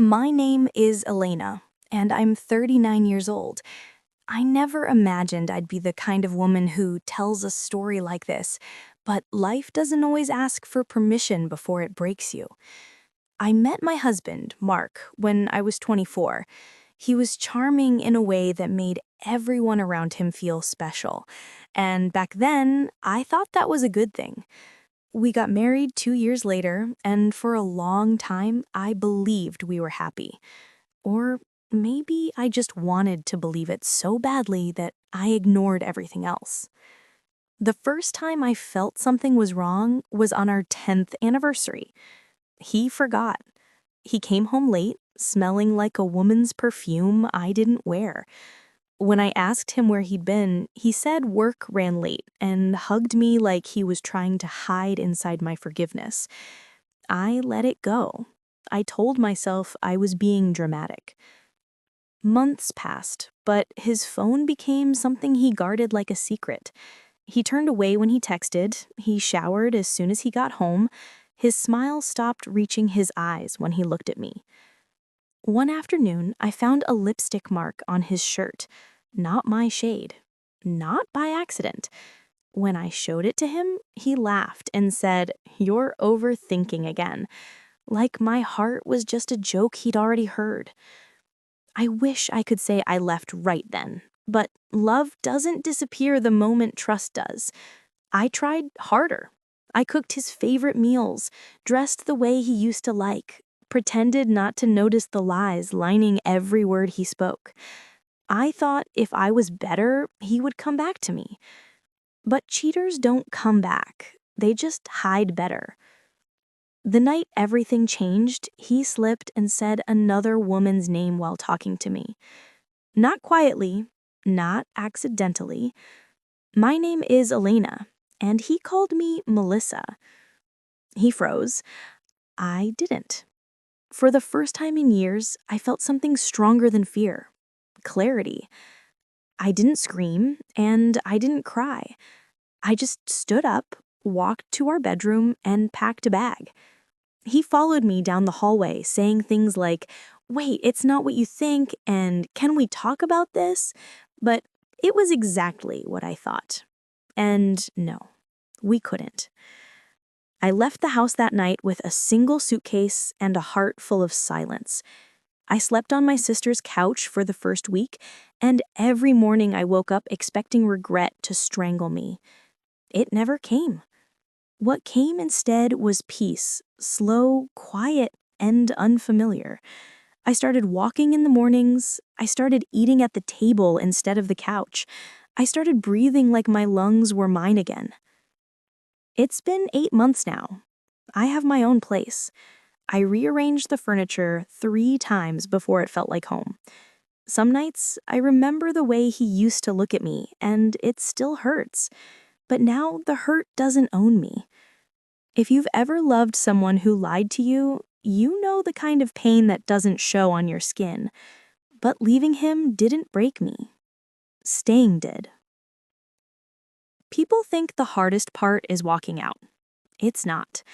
My name is Elena, and I'm 39 years old. I never imagined I'd be the kind of woman who tells a story like this, but life doesn't always ask for permission before it breaks you. I met my husband, Mark, when I was 24. He was charming in a way that made everyone around him feel special. And back then, I thought that was a good thing. We got married 2 years later, and for a long time, I believed we were happy. Or maybe I just wanted to believe it so badly that I ignored everything else. The first time I felt something was wrong was on our 10th anniversary. He forgot. He came home late, smelling like a woman's perfume I didn't wear. When I asked him where he'd been, he said work ran late and hugged me like he was trying to hide inside my forgiveness. I let it go. I told myself I was being dramatic. Months passed, but his phone became something he guarded like a secret. He turned away when he texted, he showered as soon as he got home, his smile stopped reaching his eyes when he looked at me. One afternoon, I found a lipstick mark on his shirt. Not my shade. Not by accident. When I showed it to him, he laughed and said, "You're overthinking again." Like my heart was just a joke he'd already heard. I wish I could say I left right then, but love doesn't disappear the moment trust does. I tried harder. I cooked his favorite meals, dressed the way he used to like, pretended not to notice the lies lining every word he spoke. I thought if I was better, he would come back to me. But cheaters don't come back. They just hide better. The night everything changed, he slipped and said another woman's name while talking to me. Not quietly, not accidentally. My name is Elena, and he called me Melissa. He froze. I didn't. For the first time in years, I felt something stronger than fear. Clarity. I didn't scream, and I didn't cry. I just stood up, walked to our bedroom, and packed a bag. He followed me down the hallway, saying things like, "Wait, it's not what you think," and "Can we talk about this?" But it was exactly what I thought. And no, we couldn't. I left the house that night with a single suitcase and a heart full of silence. I slept on my sister's couch for the first week, and every morning I woke up expecting regret to strangle me. It never came. What came instead was peace, slow, quiet, and unfamiliar. I started walking in the mornings. I started eating at the table instead of the couch. I started breathing like my lungs were mine again. It's been 8 months now. I have my own place. I rearranged the furniture 3 times before it felt like home. Some nights, I remember the way he used to look at me, and it still hurts. But now the hurt doesn't own me. If you've ever loved someone who lied to you, you know the kind of pain that doesn't show on your skin. But leaving him didn't break me. Staying did. People think the hardest part is walking out. It's not.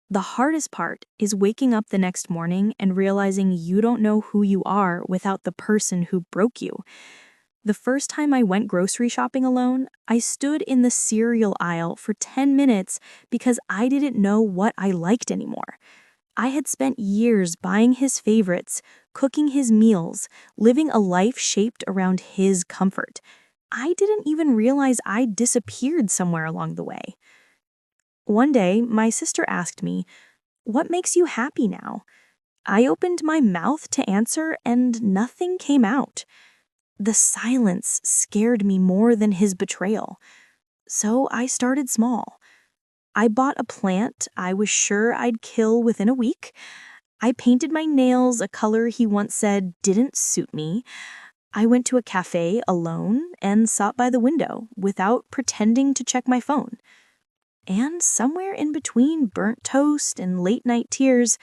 The hardest part is waking up the next morning and realizing you don't know who you are without the person who broke you. The first time I went grocery shopping alone, I stood in the cereal aisle for 10 minutes because I didn't know what I liked anymore. I had spent years buying his favorites, cooking his meals, living a life shaped around his comfort. I didn't even realize I'd disappeared somewhere along the way. One day, my sister asked me, "What makes you happy now?" I opened my mouth to answer and nothing came out. The silence scared me more than his betrayal. So I started small. I bought a plant I was sure I'd kill within a week. I painted my nails a color he once said didn't suit me. I went to a cafe alone and sat by the window without pretending to check my phone. And somewhere in between burnt toast and late night tears,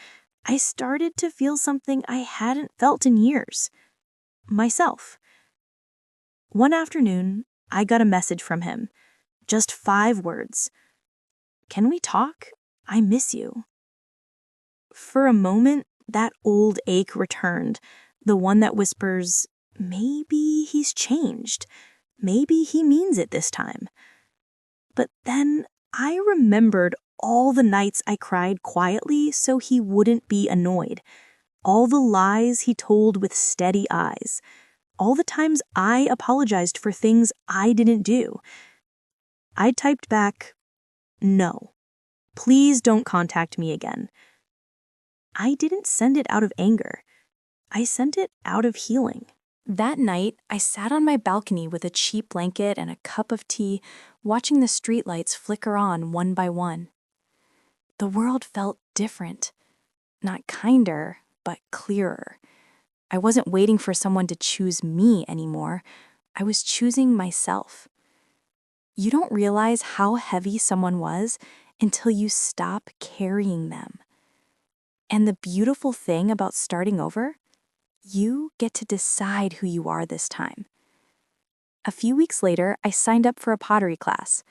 I started to feel something I hadn't felt in years. Myself. One afternoon, I got a message from him. Just 5 words. "Can we talk? I miss you." For a moment, that old ache returned, the one that whispers, maybe he's changed. Maybe he means it this time. But then I remembered all the nights I cried quietly so he wouldn't be annoyed, all the lies he told with steady eyes, all the times I apologized for things I didn't do. I typed back, "No, please don't contact me again." I didn't send it out of anger. I sent it out of healing. That night, I sat on my balcony with a cheap blanket and a cup of tea, watching the streetlights flicker on one by one. The world felt different. Not kinder, but clearer. I wasn't waiting for someone to choose me anymore. I was choosing myself. You don't realize how heavy someone was until you stop carrying them. And the beautiful thing about starting over, you get to decide who you are this time. A few weeks later, I signed up for a pottery class,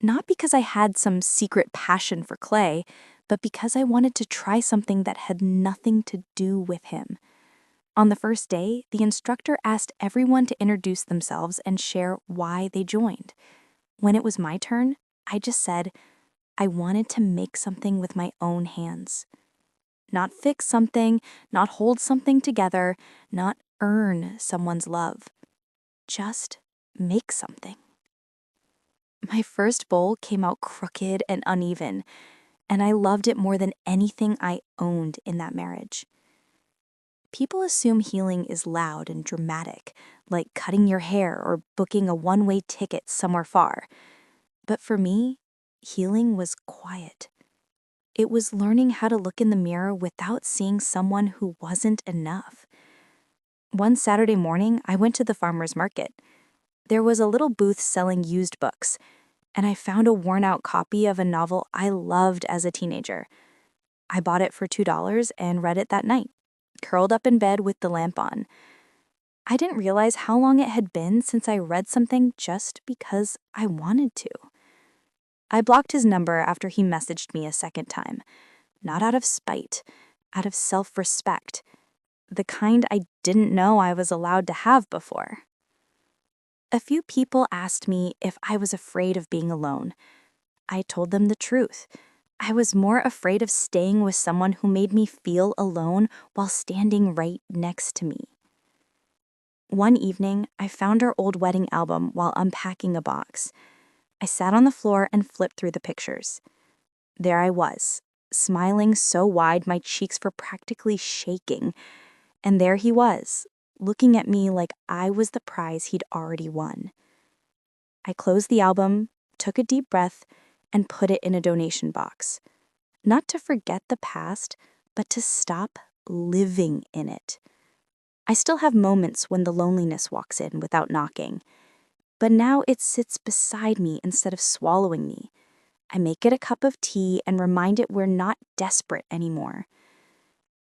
not because I had some secret passion for clay, but because I wanted to try something that had nothing to do with him. On the first day, the instructor asked everyone to introduce themselves and share why they joined. When it was my turn, I just said, I wanted to make something with my own hands. Not fix something, not hold something together, not earn someone's love. Just make something. My first bowl came out crooked and uneven, and I loved it more than anything I owned in that marriage. People assume healing is loud and dramatic, like cutting your hair or booking a one-way ticket somewhere far. But for me, healing was quiet. It was learning how to look in the mirror without seeing someone who wasn't enough. One Saturday morning, I went to the farmer's market. There was a little booth selling used books, and I found a worn-out copy of a novel I loved as a teenager. I bought it for $2 and read it that night, curled up in bed with the lamp on. I didn't realize how long it had been since I read something just because I wanted to. I blocked his number after he messaged me a second time, not out of spite, out of self-respect, the kind I didn't know I was allowed to have before. A few people asked me if I was afraid of being alone. I told them the truth. I was more afraid of staying with someone who made me feel alone while standing right next to me. One evening, I found our old wedding album while unpacking a box. I sat on the floor and flipped through the pictures. There I was, smiling so wide my cheeks were practically shaking. And there he was, looking at me like I was the prize he'd already won. I closed the album, took a deep breath, and put it in a donation box. Not to forget the past, but to stop living in it. I still have moments when the loneliness walks in without knocking, but now it sits beside me instead of swallowing me. I make it a cup of tea and remind it we're not desperate anymore.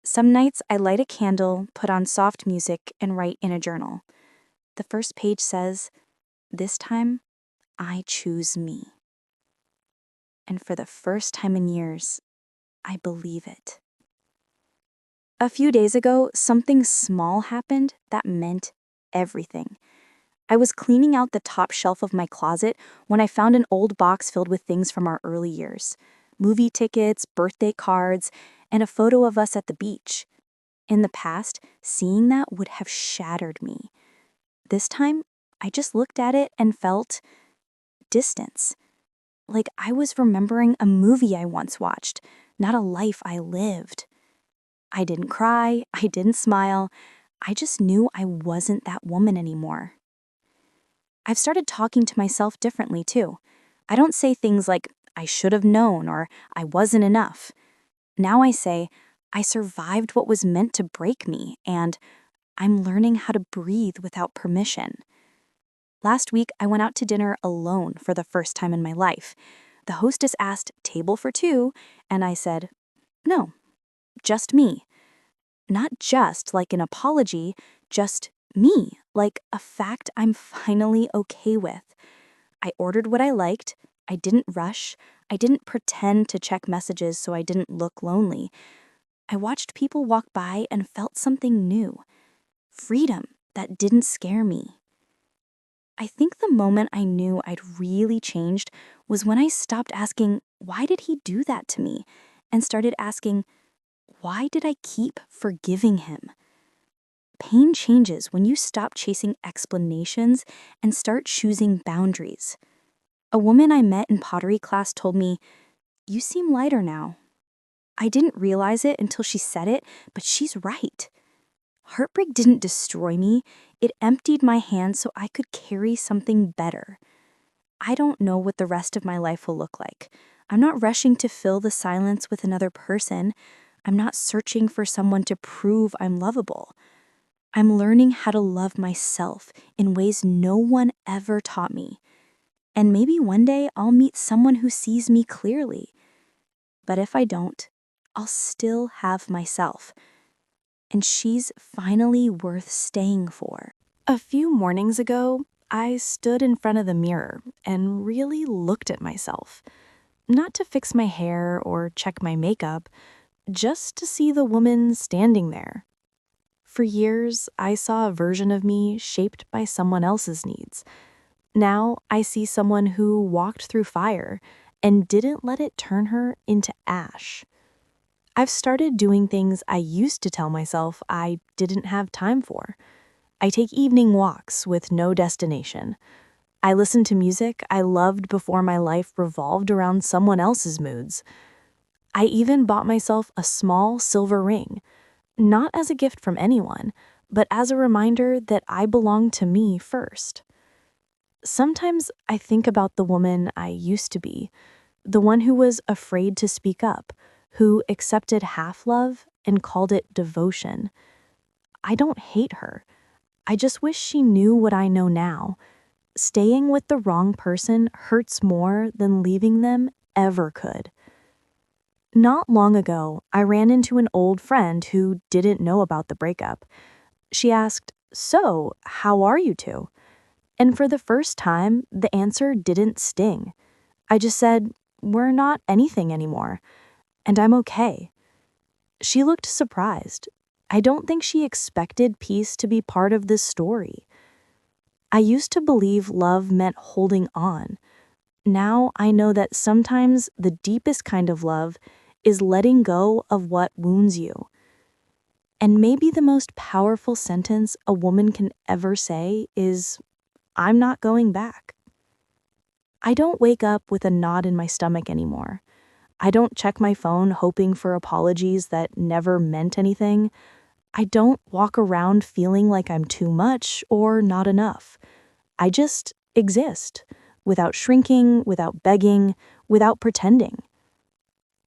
Some nights I light a candle, put on soft music, and write in a journal. The first page says, "This time, I choose me." And for the first time in years, I believe it. A few days ago, something small happened that meant everything. I was cleaning out the top shelf of my closet when I found an old box filled with things from our early years. Movie tickets, birthday cards, and a photo of us at the beach. In the past, seeing that would have shattered me. This time, I just looked at it and felt distance. Like I was remembering a movie I once watched, not a life I lived. I didn't cry, I didn't smile. I just knew I wasn't that woman anymore. I've started talking to myself differently too. I don't say things like, I should have known or I wasn't enough. Now I say, I survived what was meant to break me, and I'm learning how to breathe without permission. Last week, I went out to dinner alone for the first time in my life. The hostess asked, "Table for two?" And I said, "No, just me." Not just like an apology, just me, like a fact I'm finally okay with. I ordered what I liked. I didn't rush. I didn't pretend to check messages so I didn't look lonely. I watched people walk by and felt something new. Freedom that didn't scare me. I think the moment I knew I'd really changed was when I stopped asking, why did he do that to me? And started asking, why did I keep forgiving him? Pain changes when you stop chasing explanations and start choosing boundaries. A woman I met in pottery class told me, "You seem lighter now." I didn't realize it until she said it, but she's right. Heartbreak didn't destroy me, it emptied my hands so I could carry something better. I don't know what the rest of my life will look like. I'm not rushing to fill the silence with another person. I'm not searching for someone to prove I'm lovable. I'm learning how to love myself in ways no one ever taught me. And maybe one day I'll meet someone who sees me clearly. But if I don't, I'll still have myself. And she's finally worth staying for. A few mornings ago, I stood in front of the mirror and really looked at myself. Not to fix my hair or check my makeup, just to see the woman standing there. For years, I saw a version of me shaped by someone else's needs. Now, I see someone who walked through fire and didn't let it turn her into ash. I've started doing things I used to tell myself I didn't have time for. I take evening walks with no destination. I listen to music I loved before my life revolved around someone else's moods. I even bought myself a small silver ring, not as a gift from anyone, but as a reminder that I belong to me first. Sometimes I think about the woman I used to be, the one who was afraid to speak up, who accepted half love and called it devotion. I don't hate her. I just wish she knew what I know now. Staying with the wrong person hurts more than leaving them ever could. Not long ago, I ran into an old friend who didn't know about the breakup. She asked, "So, how are you two?" And for the first time, the answer didn't sting. I just said, "We're not anything anymore, and I'm okay." She looked surprised. I don't think she expected peace to be part of this story. I used to believe love meant holding on. Now I know that sometimes the deepest kind of love is letting go of what wounds you. And maybe the most powerful sentence a woman can ever say is, "I'm not going back." I don't wake up with a knot in my stomach anymore. I don't check my phone hoping for apologies that never meant anything. I don't walk around feeling like I'm too much or not enough. I just exist, without shrinking, without begging, without pretending.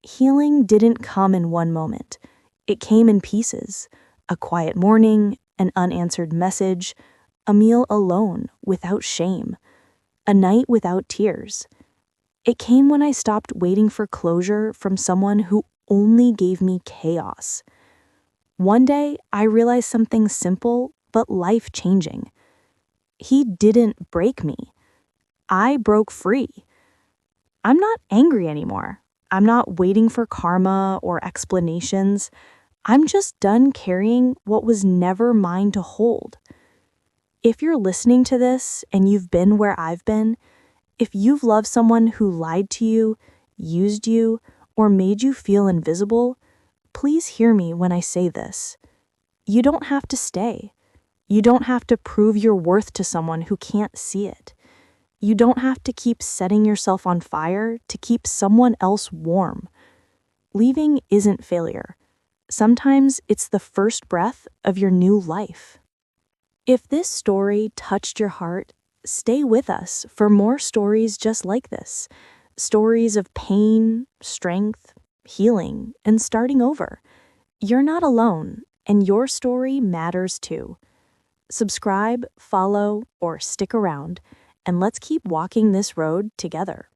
Healing didn't come in one moment. It came in pieces. A quiet morning, an unanswered message, a meal alone, without shame, a night without tears. It came when I stopped waiting for closure from someone who only gave me chaos. One day, I realized something simple but life-changing. He didn't break me. I broke free. I'm not angry anymore. I'm not waiting for karma or explanations. I'm just done carrying what was never mine to hold. If you're listening to this and you've been where I've been, if you've loved someone who lied to you, used you, or made you feel invisible, please hear me when I say this. You don't have to stay. You don't have to prove your worth to someone who can't see it. You don't have to keep setting yourself on fire to keep someone else warm. Leaving isn't failure. Sometimes it's the first breath of your new life. If this story touched your heart, stay with us for more stories just like this. Stories of pain, strength, healing, and starting over. You're not alone, and your story matters too. Subscribe, follow, or stick around, and let's keep walking this road together.